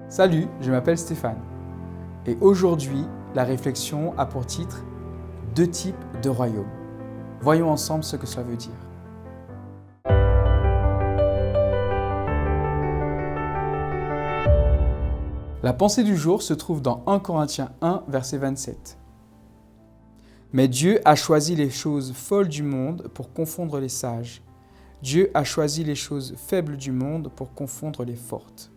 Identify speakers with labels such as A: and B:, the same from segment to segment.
A: Salut, je m'appelle Stéphane et aujourd'hui, la réflexion a pour titre « Deux types de royaumes ». Voyons ensemble ce que cela veut dire. La pensée du jour se trouve dans 1 Corinthiens 1, verset 27. « Mais Dieu a choisi les choses folles du monde pour confondre les sages. Dieu a choisi les choses faibles du monde pour confondre les fortes. »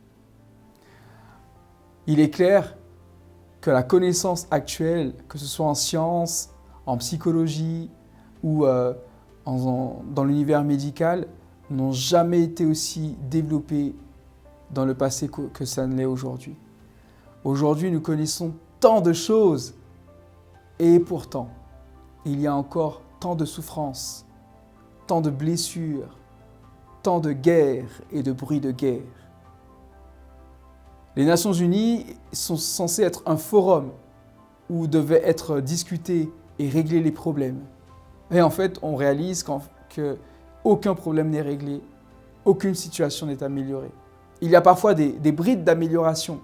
A: Il est clair que la connaissance actuelle, que ce soit en sciences, en psychologie ou dans l'univers médical, n'ont jamais été aussi développées dans le passé que ça ne l'est aujourd'hui. Aujourd'hui, nous connaissons tant de choses et pourtant, il y a encore tant de souffrances, tant de blessures, tant de guerres et de bruits de guerre. Les Nations Unies sont censées être un forum où devaient être discutés et réglés les problèmes. Et en fait, on réalise qu'aucun problème n'est réglé, aucune situation n'est améliorée. Il y a parfois des brides d'amélioration,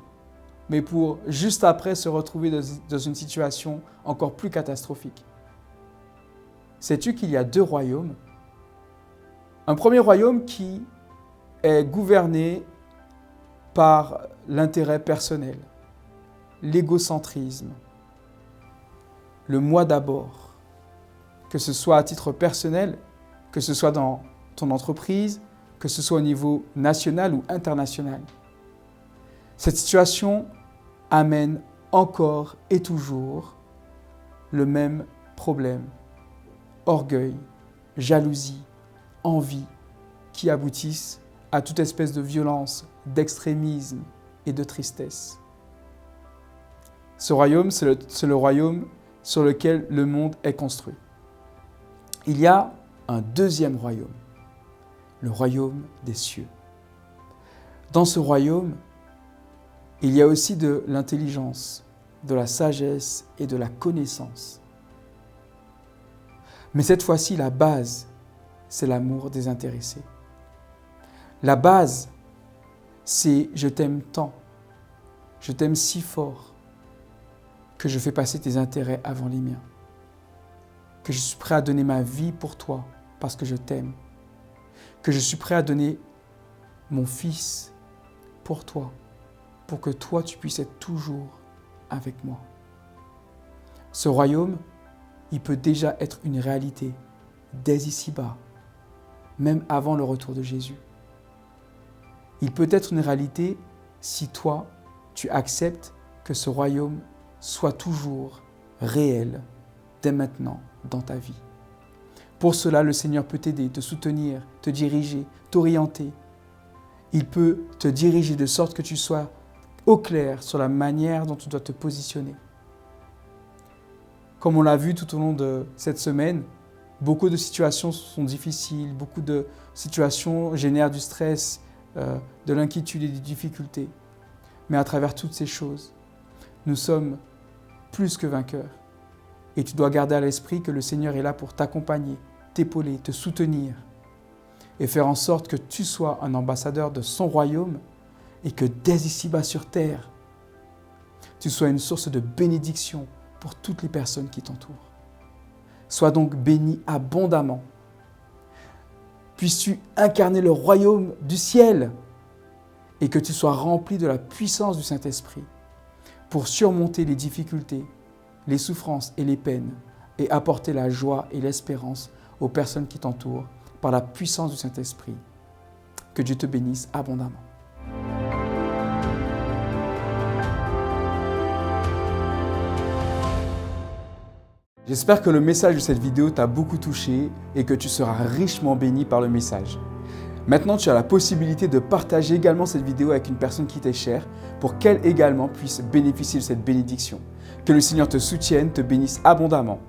A: mais pour juste après se retrouver dans une situation encore plus catastrophique. Sais-tu qu'il y a deux royaumes? Un premier royaume qui est gouverné par l'intérêt personnel, l'égocentrisme, le moi d'abord, que ce soit à titre personnel, que ce soit dans ton entreprise, que ce soit au niveau national ou international. Cette situation amène encore et toujours le même problème, orgueil, jalousie, envie, qui aboutissent à toute espèce de violence, d'extrémisme et de tristesse. Ce royaume, c'est le royaume sur lequel le monde est construit. Il y a un deuxième royaume, le royaume des cieux. Dans ce royaume, il y a aussi de l'intelligence, de la sagesse et de la connaissance. Mais cette fois-ci, la base, c'est l'amour désintéressé. La base, c'est « je t'aime tant, je t'aime si fort que je fais passer tes intérêts avant les miens, que je suis prêt à donner ma vie pour toi parce que je t'aime, que je suis prêt à donner mon fils pour toi, pour que toi tu puisses être toujours avec moi. » Ce royaume, il peut déjà être une réalité dès ici-bas, même avant le retour de Jésus. Il peut être une réalité si toi, tu acceptes que ce royaume soit toujours réel dès maintenant dans ta vie. Pour cela, le Seigneur peut t'aider, te soutenir, te diriger, t'orienter. Il peut te diriger de sorte que tu sois au clair sur la manière dont tu dois te positionner. Comme on l'a vu tout au long de cette semaine, beaucoup de situations sont difficiles, beaucoup de situations génèrent du stress, de l'inquiétude et des difficultés. Mais à travers toutes ces choses, nous sommes plus que vainqueurs. Et tu dois garder à l'esprit que le Seigneur est là pour t'accompagner, t'épauler, te soutenir et faire en sorte que tu sois un ambassadeur de son royaume et que dès ici-bas sur terre, tu sois une source de bénédiction pour toutes les personnes qui t'entourent. Sois donc béni abondamment. Puisses-tu incarner le royaume du ciel et que tu sois rempli de la puissance du Saint-Esprit pour surmonter les difficultés, les souffrances et les peines et apporter la joie et l'espérance aux personnes qui t'entourent par la puissance du Saint-Esprit. Que Dieu te bénisse abondamment. J'espère que le message de cette vidéo t'a beaucoup touché et que tu seras richement béni par le message. Maintenant, tu as la possibilité de partager également cette vidéo avec une personne qui t'est chère pour qu'elle également puisse bénéficier de cette bénédiction. Que le Seigneur te soutienne, te bénisse abondamment.